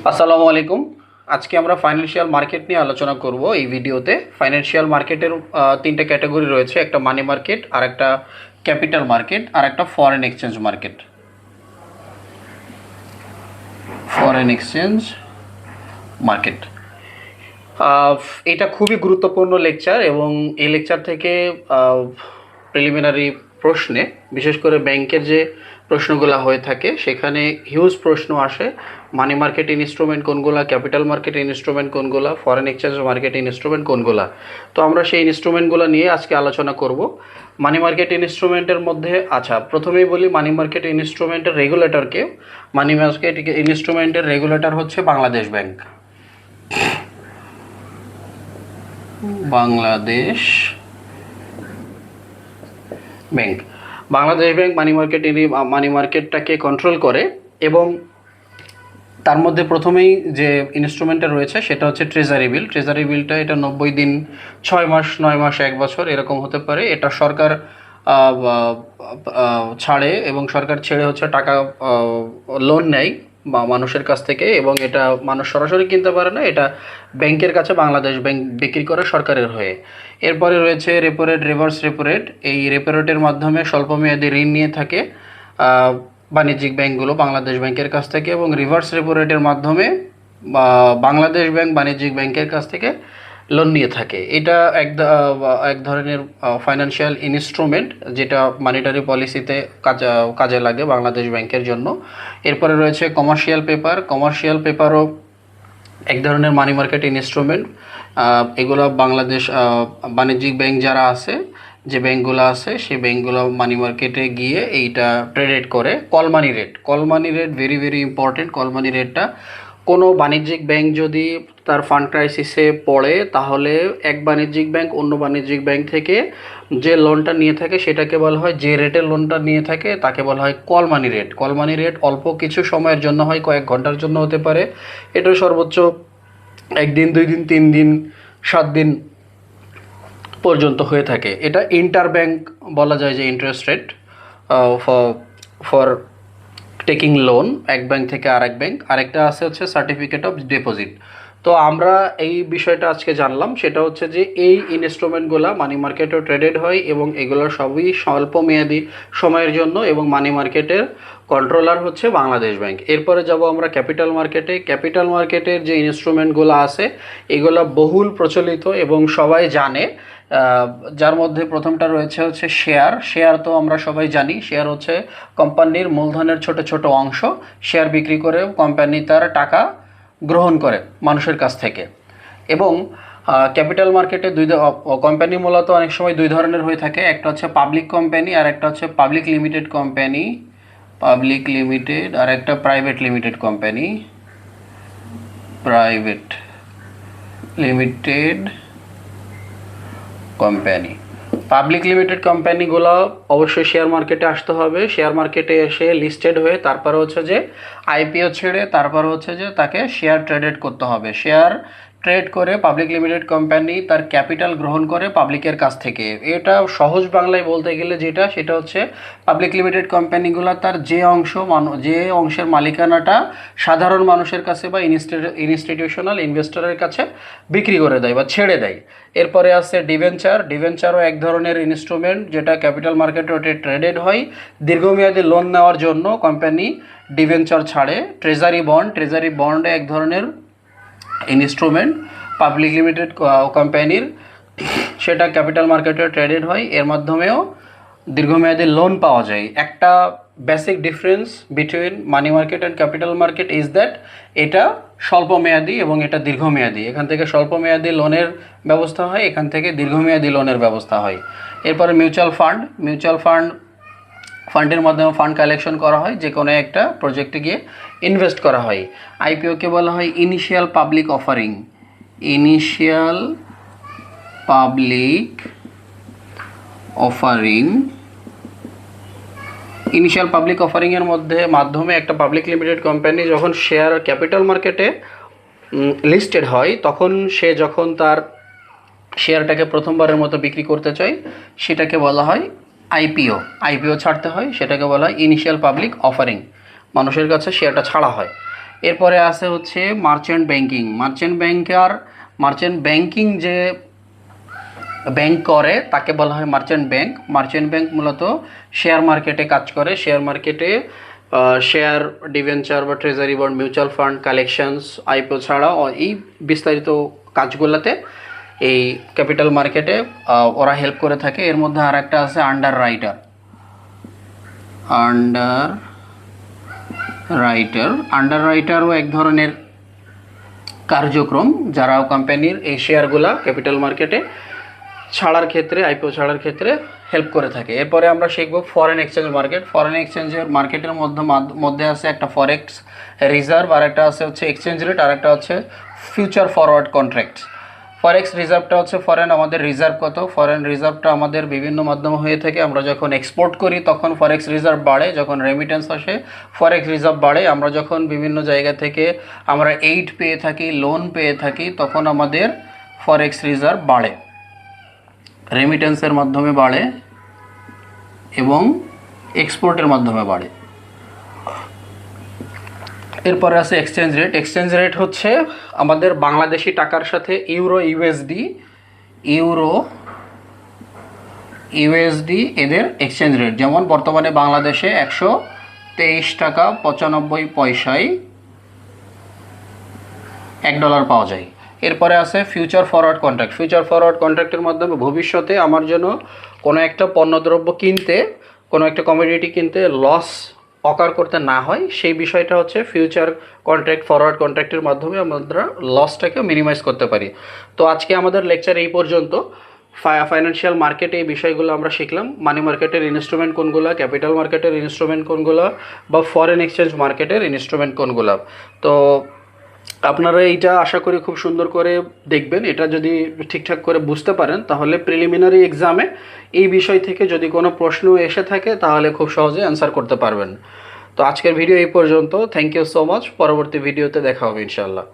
আসসালামু আলাইকুম। আজকে আমরা ফাইন্যান্সিয়াল মার্কেট নিয়ে আলোচনা করব এই ভিডিওতে। ফাইন্যান্সিয়াল মার্কেটের তিনটে ক্যাটাগরি রয়েছে, একটা মানি মার্কেট, আর একটা ক্যাপিটাল মার্কেট, আর একটা foreign exchange market. Foreign exchange market এটা খুবই গুরুত্বপূর্ণ লেকচার, এবং এই লেকচার থেকে প্রিলিমিনারি প্রশ্নে, বিশেষ করে ব্যাংকের যে প্রশ্নগুলো হয়ে থাকে সেখানে হিউজ প্রশ্ন আসে। মানি মার্কেট ইনস্ট্রুমেন্ট কোনগুলা, ক্যাপিটাল মার্কেট ইনস্ট্রুমেন্ট কোনগুলা, ফরেন এক্সচেঞ্জ মার্কেট ইনস্ট্রুমেন্ট কোনগুলা। তো আমরা সেই ইনস্ট্রুমেন্টগুলো নিয়ে আজকে আলোচনা করব। মানি মার্কেট ইনস্ট্রুমেন্টের মধ্যে প্রথমেই বলি মানি মার্কেট ইনস্ট্রুমেন্টের রেগুলেটরকে। মানি মার্কেট ইনস্ট্রুমেন্টের রেগুলেটর হচ্ছে Bangladesh bank. Bangladesh bank Bangladesh bank money মার্কেটটাকে কন্ট্রোল করে, এবং তার মধ্যে প্রথমেই যে ইনস্ট্রুমেন্টটা রয়েছে সেটা হচ্ছে ট্রেজারি বিল। ট্রেজারি বিলটা এটা 90 দিন, 6 মাস, 9 মাস, 1 বছর এরকম হতে পারে। এটা সরকার ছাড়ে, এবং সরকার ছেড়ে হচ্ছে টাকা লোন নেয় বা মানুষের কাছ থেকে, এবং এটা মানুষ সরাসরি কিনতে পারে না, এটা ব্যাংকের কাছে বাংলাদেশ ব্যাংক বিক্রি করে সরকারের হয়ে। এরপরে রয়েছে repo rate, reverse repo rate. এই রেপো রেটের মাধ্যমে স্বল্পমেয়াদী ঋণ নিয়ে থাকে বাণিজ্যিক ব্যাংকগুলো বাংলাদেশ ব্যাংকের কাছ থেকে, এবং রিভার্স রেপো রেটের মাধ্যমে বাংলাদেশ ব্যাংক বাণিজ্যিক ব্যাংকের কাছ থেকে লোন নিয়ে থাকে। এটা এক ধরনের ফাইন্যান্সিয়াল ইনস্ট্রুমেন্ট, যেটা মানিটারি পলিসিতে কাজে লাগে বাংলাদেশ ব্যাংকের জন্য। এরপরে রয়েছে কমার্শিয়াল পেপার। কমার্শিয়াল পেপারও এক ধরনের মানি মার্কেট ইনস্ট্রুমেন্ট। এগুলো বাংলাদেশ বাণিজ্যিক ব্যাংক যারা আছে, যে ব্যাংকগুলো আছে, সেই ব্যাংকগুলো মানি মার্কেটে গিয়ে এইটা ট্রেডেড করে। Call money rate very very important. Call money রেটটা কোনো বাণিজ্যিক ব্যাংক যদি তার ফান্ড ক্রাইসিসে পড়ে, তাহলে এক বাণিজ্যিক ব্যাংক অন্য বাণিজ্যিক ব্যাংক থেকে যে লোনটা নিয়ে থাকে সেটাকে বলা হয়, যে রেটের লোনটা নিয়ে থাকে তাকে বলা হয় call money rate. Call money rate অল্প কিছু সময়ের জন্য হয়, কয়েক ঘন্টার জন্য হতে পারে। এটা সর্বোচ্চ 1 দিন, 2 দিন, 3 দিন, 7 দিন পর্যন্ত হয়ে থাকে। এটা ইন্টার ব্যাংক বলা যায়, যে interest rate for taking loan এক ব্যাংক থেকে আরেক ব্যাংক। আরেকটা আছে হচ্ছে সার্টিফিকেট অফ ডিপোজিট। তো আমরা এই বিষয়টা আজকে জানলাম, সেটা হচ্ছে যে এই ইনস্ট্রুমেন্টগুলো মানি মার্কেটেও ট্রেডেড হয়, এবং এগুলো সবই স্বল্প মেয়াদি সময়ের জন্য, এবং মানি মার্কেটের কন্ট্রোলার হচ্ছে বাংলাদেশ ব্যাংক। এরপরে যাব আমরা ক্যাপিটাল মার্কেটে। ক্যাপিটাল মার্কেটের যে ইনস্ট্রুমেন্টগুলো আছে এগুলো বহুল প্রচলিত এবং সবাই জানে। যার মধ্যে প্রথমটা রয়েছে হচ্ছে শেয়ার। শেয়ার তো আমরা সবাই জানি, শেয়ার হচ্ছে কোম্পানির মূলধনের ছোট ছোট অংশ। শেয়ার বিক্রি করে কোম্পানি তার টাকা গ্রহণ করে মানুষের কাছ থেকে। এবং ক্যাপিটাল মার্কেটে কোম্পানি মূলত অনেক সময় 2 ধরনের হয়ে থাকে। একটা হচ্ছে পাবলিক কোম্পানি, আর একটা হচ্ছে public limited company. Public limited, আর একটা private limited company. Private limited company. Public limited কোম্পানিগুলো অবশ্যই শেয়ার মার্কেটে আসতে হবে। শেয়ার মার্কেটে এসে লিস্টেড হয়ে তারপরে হচ্ছে যে আইপিও ছেড়ে তারপরে হচ্ছে যে তাকে শেয়ার ট্রেডেড করতে হবে। শেয়ার ট্রেড করে পাবলিক লিমিটেড কোম্পানি তার ক্যাপিটাল গ্রহণ করে পাবলিকের কাছ থেকে। এটা সহজ বাংলায় বলতে গেলে সেটা হচ্ছে পাবলিক লিমিটেড কোম্পানিগুলো তার যে অংশের মালিকানাটা সাধারণ মানুষের কাছে বা ইনস্টিটিউশনাল ইনভেস্টরের কাছে বিক্রি করে দেয় বা ছেড়ে দেয়। এরপরে আছে ডিবেঞ্চার। ডিবেঞ্চারও এক ধরনের ইনস্ট্রুমেন্ট, যেটা ক্যাপিটাল মার্কেটে ট্রেডেড হয়। দীর্ঘমেয়াদী লোন নেওয়ার জন্য কোম্পানি ডিবেঞ্চার ছাড়ে। ট্রেজারি বন্ড এক ধরনের ইনস্ট্রুমেন্ট পাবলিক লিমিটেড কোম্পানির, সেটা ক্যাপিটাল মার্কেটে ট্রেডেড হয়। এর মাধ্যমেও দীর্ঘমেয়াদী লোন পাওয়া যায়। একটা basic difference between money market and capital market is that এটা স্বল্পমেয়াদী এবং এটা দীর্ঘমেয়াদী। এখান থেকে স্বল্পমেয়াদী লোনের ব্যবস্থা হয়, এখান থেকে দীর্ঘমেয়াদী লোনের ব্যবস্থা হয়। এরপরে মিউচুয়াল ফান্ডের মাধ্যমে ফান্ড কালেকশন করা হয়, যে কোনো একটা প্রজেক্টে গিয়ে ইনভেস্ট করা হয়। আইপিওকে বলা হয় initial public offering. Initial public অফারিংয়ের মাধ্যমে একটা পাবলিক লিমিটেড কোম্পানি যখন শেয়ার ক্যাপিটাল মার্কেটে লিস্টেড হয়, তখন সে যখন তার শেয়ারটাকে প্রথমবারের মতো বিক্রি করতে চায়, সেটাকে বলা হয় আইপিও ছাড়তে হয়, সেটাকে বলা হয় ইনিশিয়াল পাবলিক অফারিং। মানুষের কাছে শেয়ারটা ছাড়া হয়। এরপরে আছে হচ্ছে মার্চেন্ট ব্যাংকিং। মার্চেন্ট ব্যাংকিং যে ব্যাংক করে তাকে বলা হয় মার্চেন্ট ব্যাংক। মার্চেন্ট ব্যাংক মূলত শেয়ার মার্কেটে কাজ করে। শেয়ার মার্কেটে শেয়ার, ডিভেঞ্চার বা treasury bond, mutual fund collections, IPO ছাড়াও এই বিস্তারিত কাজগুলোতে এই ক্যাপিটাল মার্কেটে ওরা হেল্প করে থাকে। এর মধ্যে আর একটা আছে আন্ডার রাইটারও এক ধরনের কার্যক্রম, যারা কোম্পানির এই শেয়ারগুলা ক্যাপিটাল মার্কেটে ছাড়ার ক্ষেত্রে, আইপিও ছাড়ার ক্ষেত্রে হেল্প করে থাকে। এরপরে আমরা শিখব ফরেন এক্সচেঞ্জ মার্কেট। ফরেন এক্সচেঞ্জের মার্কেটের মধ্যে আছে একটা ফরেক্স রিজার্ভ, আর একটা আছে হচ্ছে এক্সচেঞ্জ রেট, আর একটা হচ্ছে ফিউচার ফরওয়ার্ড কন্ট্রাক্ট। ফরেক্স রিজার্ভটা হচ্ছে ফরেন আমাদের রিজার্ভ কত, ফরেন রিজার্ভটা আমাদের বিভিন্ন মাধ্যমে হয়ে থাকে। আমরা যখন এক্সপোর্ট করি তখন ফরেক্স রিজার্ভ বাড়ে, যখন রেমিটেন্স আসে ফরেক্স রিজার্ভ বাড়ে। আমরা যখন বিভিন্ন জায়গা থেকে আমরা এইড পেয়ে থাকি, লোন পেয়ে থাকি, তখন আমাদের ফরেক্স রিজার্ভ বাড়ে, রেমিটেন্সের মাধ্যমে বাড়ে এবং এক্সপোর্টের মাধ্যমে বাড়ে। এরপরে আছে এক্সচেঞ্জ রেট। এক্সচেঞ্জ রেট হচ্ছে আমাদের বাংলাদেশি টাকার সাথে ইউএসডি এদের এক্সচেঞ্জ রেট। যেমন বর্তমানে বাংলাদেশে 123 টাকা 95 পয়সায় $1 পাওয়া যায়। এরপরে আছে future forward contract. Future forward কন্ট্রাক্টের মাধ্যমে ভবিষ্যতে আমার জন্য কোনো একটা পণ্যদ্রব্য কিনতে, কোনো একটা কমোডিটি কিনতে লস অকার করতে না হয়, সেই বিষয়টা হচ্ছে ফিউচার কন্ট্রাক্ট, ফরওয়ার্ড কন্ট্রাক্টের মাধ্যমে আমরা লসটাকে মিনিমাইজ করতে পারি। তো আজকে আমাদের লেকচার এই পর্যন্ত। ফাইন্যান্সিয়াল মার্কেটে এই বিষয়গুলো আমরা শিখলাম। মানি মার্কেটের ইনস্ট্রুমেন্ট কোনগুলো, ক্যাপিটাল মার্কেটের ইনস্ট্রুমেন্ট কোনগুলো, বা ফরেন এক্সচেঞ্জ মার্কেটের ইনস্ট্রুমেন্ট কোনগুলো। তো আপনারা এইটা আশা করি খুব সুন্দর করে দেখবেন। এটা যদি ঠিকঠাক করে বুঝতে পারেন তাহলে প্রিলিমিনারি এক্সামে এই বিষয় থেকে যদি কোনো প্রশ্ন এসে থাকে তাহলে খুব সহজে অ্যান্সার করতে পারবেন। তো আজকের ভিডিও এই পর্যন্ত। Thank you so much. পরবর্তী ভিডিওতে দেখা হবে ইনশাআল্লাহ।